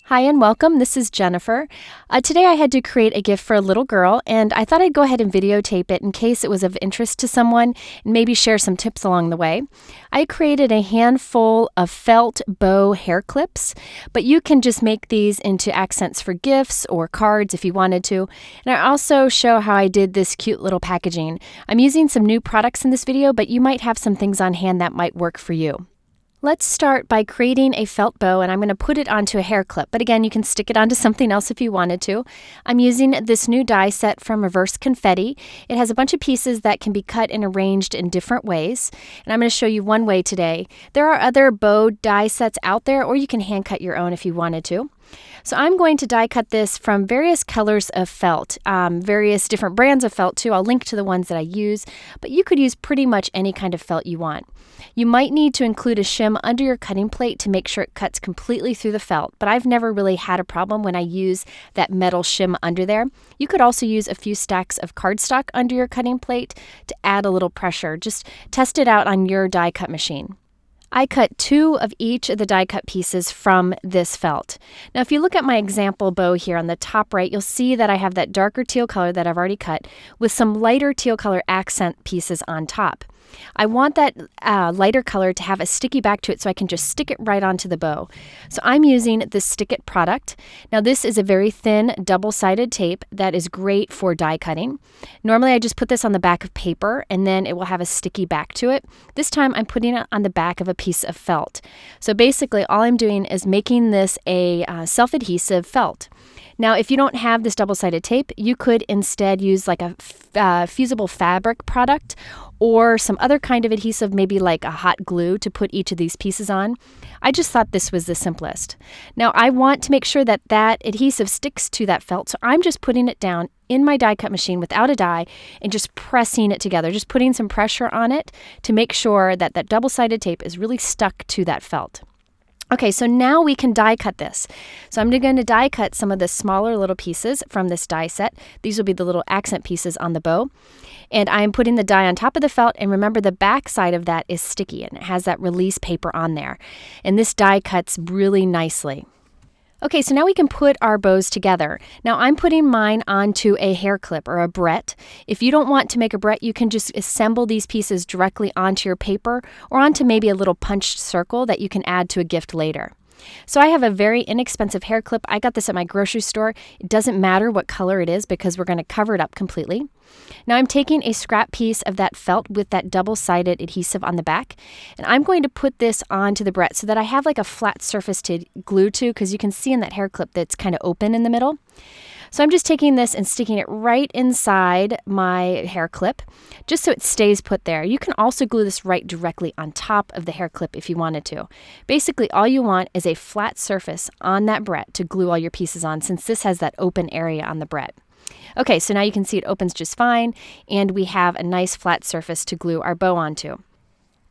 Hi and welcome. This is Jennifer. Today I had to create a gift for a little girl, and I thought I'd go ahead and videotape it in case it was of interest to someone and maybe share some tips along the way. I created a handful of felt bow hair clips, but you can just make these into accents for gifts or cards if you wanted to. And I also show how I did this cute little packaging. I'm using some new products in this video, but you might have some things on hand that might work for you. Let's start by creating a felt bow, and I'm going to put it onto a hair clip. But again, you can stick it onto something else if you wanted to. I'm using this new die set from Reverse Confetti. It has a bunch of pieces that can be cut and arranged in different ways. And I'm going to show you one way today. There are other bow die sets out there, or you can hand cut your own if you wanted to. So I'm going to die cut this from various colors of felt, various different brands of felt too. I'll link to the ones that I use, but you could use pretty much any kind of felt you want. You might need to include a shim under your cutting plate to make sure it cuts completely through the felt, but I've never really had a problem when I use that metal shim under there. You could also use a few stacks of cardstock under your cutting plate to add a little pressure. Just test it out on your die cut machine. I cut 2 of each of the die cut pieces from this felt. Now, if you look at my example bow here on the top right, you'll see that I have that darker teal color that I've already cut with some lighter teal color accent pieces on top. I want that lighter color to have a sticky back to it so I can just stick it right onto the bow. So I'm using the Stick It product. Now this is a very thin double-sided tape that is great for die cutting. Normally I just put this on the back of paper and then it will have a sticky back to it. This time I'm putting it on the back of a piece of felt. So basically all I'm doing is making this a self-adhesive felt. Now, if you don't have this double-sided tape, you could instead use like a fusible fabric product or some other kind of adhesive, maybe like a hot glue to put each of these pieces on. I just thought this was the simplest. Now, I want to make sure that that adhesive sticks to that felt, so I'm just putting it down in my die cut machine without a die and just pressing it together, just putting some pressure on it to make sure that that double-sided tape is really stuck to that felt. Okay, so now we can die cut this. So I'm going to die cut some of the smaller little pieces from this die set. These will be the little accent pieces on the bow. And I'm putting the die on top of the felt, and remember the back side of that is sticky and it has that release paper on there. And this die cuts really nicely. Okay, so now we can put our bows together. Now I'm putting mine onto a hair clip or a barrette. If you don't want to make a barrette, you can just assemble these pieces directly onto your paper or onto maybe a little punched circle that you can add to a gift later. So I have a very inexpensive hair clip. I got this at my grocery store. It doesn't matter what color it is because we're going to cover it up completely. Now I'm taking a scrap piece of that felt with that double-sided adhesive on the back, and I'm going to put this onto the barrette so that I have like a flat surface to glue to, because you can see in that hair clip that it's kind of open in the middle. So I'm just taking this and sticking it right inside my hair clip, just so it stays put there. You can also glue this right directly on top of the hair clip if you wanted to. Basically, all you want is a flat surface on that barrette to glue all your pieces on, since this has that open area on the barrette. Okay, so now you can see it opens just fine, and we have a nice flat surface to glue our bow onto.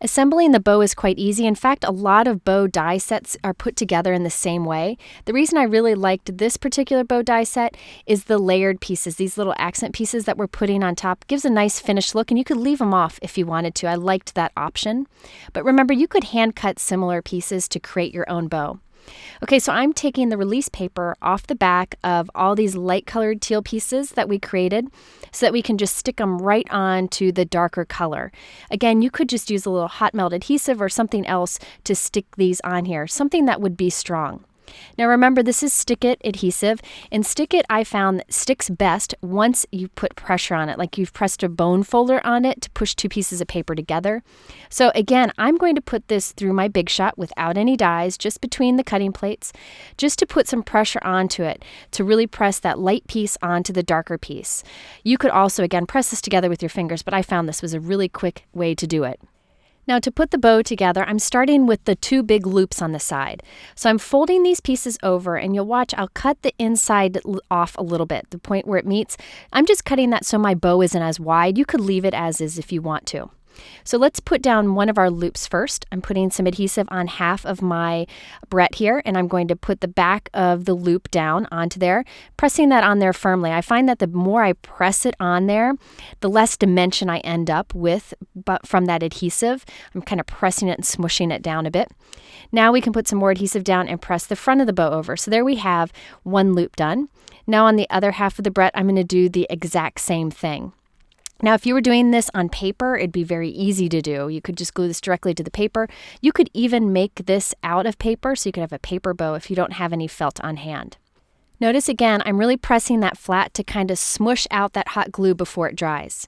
Assembling the bow is quite easy. In fact, a lot of bow die sets are put together in the same way. The reason I really liked this particular bow die set is the layered pieces, these little accent pieces that we're putting on top. It gives a nice finished look, and you could leave them off if you wanted to. I liked that option. But remember, you could hand cut similar pieces to create your own bow. Okay, so I'm taking the release paper off the back of all these light colored teal pieces that we created so that we can just stick them right on to the darker color. Again, you could just use a little hot melt adhesive or something else to stick these on here, something that would be strong. Now remember, this is Stick It adhesive, and Stick It I found sticks best once you put pressure on it, like you've pressed a bone folder on it to push 2 pieces of paper together. So again, I'm going to put this through my Big Shot without any dies, just between the cutting plates, just to put some pressure onto it to really press that light piece onto the darker piece. You could also, again, press this together with your fingers, but I found this was a really quick way to do it. Now to put the bow together, I'm starting with the 2 big loops on the side. So I'm folding these pieces over, and you'll watch I'll cut the inside off a little bit, the point where it meets. I'm just cutting that so my bow isn't as wide. You could leave it as is if you want to. So let's put down one of our loops first. I'm putting some adhesive on half of my barrette here, and I'm going to put the back of the loop down onto there, pressing that on there firmly. I find that the more I press it on there, the less dimension I end up with but from that adhesive. I'm kind of pressing it and smushing it down a bit. Now we can put some more adhesive down and press the front of the bow over. So there we have one loop done. Now on the other half of the barrette, I'm going to do the exact same thing. Now, if you were doing this on paper, it'd be very easy to do. You could just glue this directly to the paper. You could even make this out of paper, so you could have a paper bow if you don't have any felt on hand. Notice again, I'm really pressing that flat to kind of smush out that hot glue before it dries.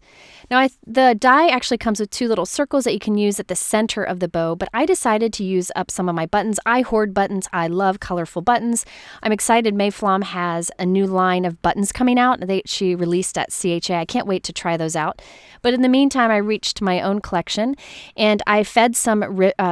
Now, the die actually comes with two little circles that you can use at the center of the bow, but I decided to use up some of my buttons. I hoard buttons. I love colorful buttons. I'm excited Mayflom has a new line of buttons coming out. She released at CHA. I can't wait to try those out. But in the meantime, I reached my own collection, and I fed some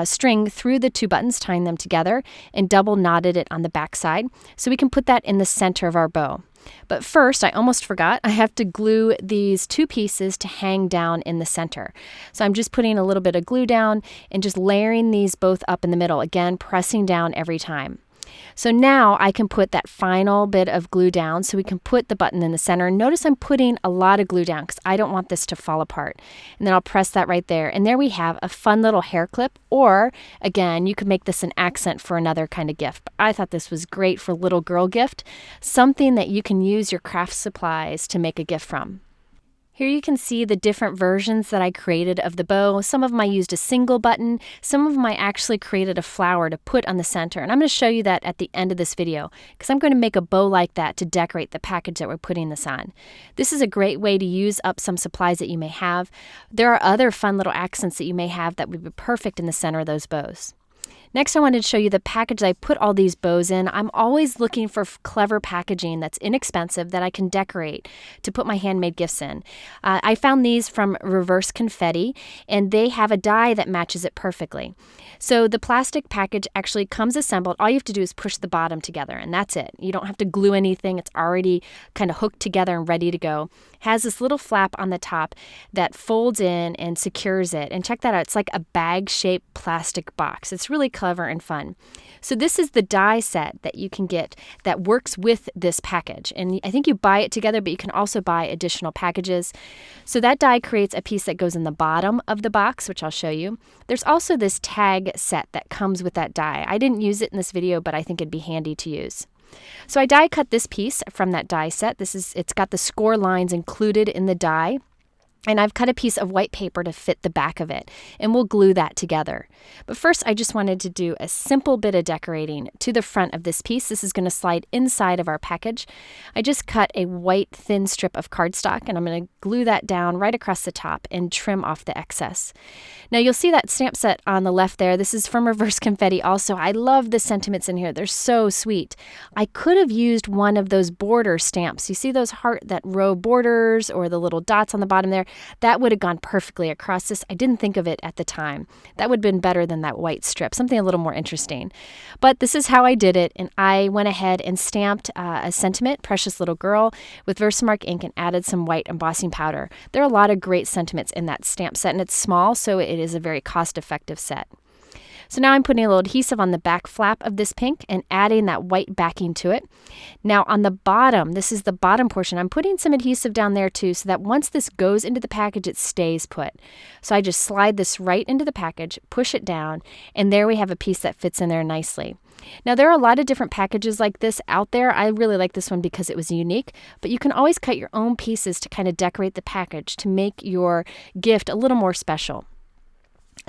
string through the two buttons, tying them together, and double knotted it on the back side, so we can put that in the center of our bow. But first, I almost forgot, I have to glue these two pieces to hang down in the center. So I'm just putting a little bit of glue down and just layering these both up in the middle, again, pressing down every time. So now I can put that final bit of glue down so we can put the button in the center. Notice I'm putting a lot of glue down because I don't want this to fall apart. And then I'll press that right there. And there we have a fun little hair clip, or again, you could make this an accent for another kind of gift. But I thought this was great for little girl gift, something that you can use your craft supplies to make a gift from. Here you can see the different versions that I created of the bow. Some of them I used a single button. Some of them I actually created a flower to put on the center. And I'm going to show you that at the end of this video because I'm going to make a bow like that to decorate the package that we're putting this on. This is a great way to use up some supplies that you may have. There are other fun little accents that you may have that would be perfect in the center of those bows. Next, I wanted to show you the package I put all these bows in. I'm always looking for clever packaging that's inexpensive that I can decorate to put my handmade gifts in. I found these from Reverse Confetti, and they have a die that matches it perfectly. So the plastic package actually comes assembled. All you have to do is push the bottom together, and that's it. You don't have to glue anything. It's already kind of hooked together and ready to go. Has this little flap on the top that folds in and secures it. And check that out. It's like a bag-shaped plastic box. It's really clever and fun. So this is the die set that you can get that works with this package. And I think you buy it together, but you can also buy additional packages. So that die creates a piece that goes in the bottom of the box, which I'll show you. There's also this tag set that comes with that die. I didn't use it in this video, but I think it'd be handy to use. So I die cut this piece from that die set. It's got the score lines included in the die. And I've cut a piece of white paper to fit the back of it, and we'll glue that together. But first, I just wanted to do a simple bit of decorating to the front of this piece. This is going to slide inside of our package. I just cut a white thin strip of cardstock, and I'm going to glue that down right across the top and trim off the excess. Now, you'll see that stamp set on the left there. This is from Reverse Confetti also. I love the sentiments in here. They're so sweet. I could have used one of those border stamps. You see those that row borders or the little dots on the bottom there? That would have gone perfectly across this. I didn't think of it at the time. That would have been better than that white strip, something a little more interesting. But this is how I did it, and I went ahead and stamped a sentiment, Precious Little Girl, with Versamark ink and added some white embossing powder. There are a lot of great sentiments in that stamp set, and it's small, so it is a very cost-effective set. So now I'm putting a little adhesive on the back flap of this pink and adding that white backing to it. Now on the bottom, this is the bottom portion, I'm putting some adhesive down there too so that once this goes into the package, it stays put. So I just slide this right into the package, push it down, and there we have a piece that fits in there nicely. Now there are a lot of different packages like this out there. I really like this one because it was unique, but you can always cut your own pieces to kind of decorate the package to make your gift a little more special.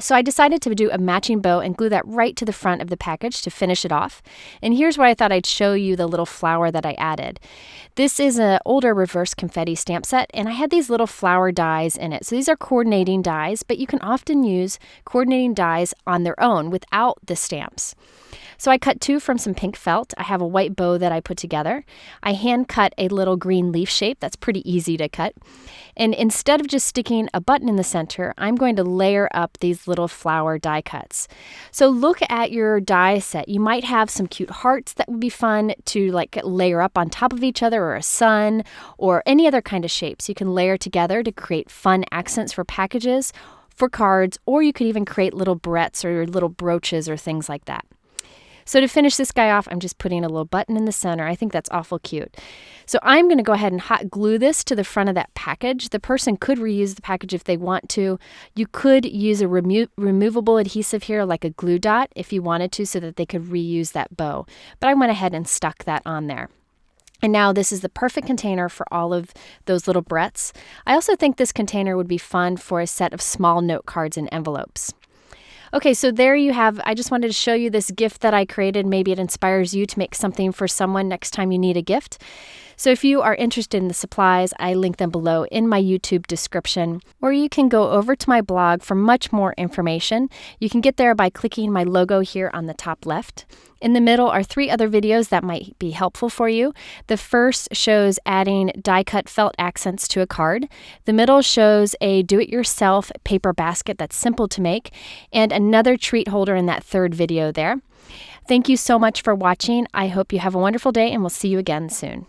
So I decided to do a matching bow and glue that right to the front of the package to finish it off. And here's where I thought I'd show you the little flower that I added. This is an older Reverse Confetti stamp set, and I had these little flower dies in it. So these are coordinating dies, but you can often use coordinating dies on their own without the stamps. So I cut two from some pink felt. I have a white bow that I put together. I hand cut a little green leaf shape. That's pretty easy to cut. And instead of just sticking a button in the center, I'm going to layer up these little flower die cuts. So look at your die set. You might have some cute hearts that would be fun to like layer up on top of each other, or a sun, or any other kind of shapes you can layer together to create fun accents for packages. for cards, or you could even create little barrettes or little brooches or things like that. So to finish this guy off, I'm just putting a little button in the center. I think that's awful cute. So I'm going to go ahead and hot glue this to the front of that package. The person could reuse the package if they want to. You could use a removable adhesive here, like a glue dot, if you wanted to, so that they could reuse that bow. But I went ahead and stuck that on there. And now this is the perfect container for all of those little barrettes. I also think this container would be fun for a set of small note cards and envelopes. Okay, so there you have, I just wanted to show you this gift that I created. Maybe it inspires you to make something for someone next time you need a gift. So if you are interested in the supplies, I link them below in my YouTube description, or you can go over to my blog for much more information. You can get there by clicking my logo here on the top left. In the middle are 3 other videos that might be helpful for you. The first shows adding die-cut felt accents to a card. The middle shows a do-it-yourself paper basket that's simple to make, and another treat holder in that third video there. Thank you so much for watching. I hope you have a wonderful day, and we'll see you again soon.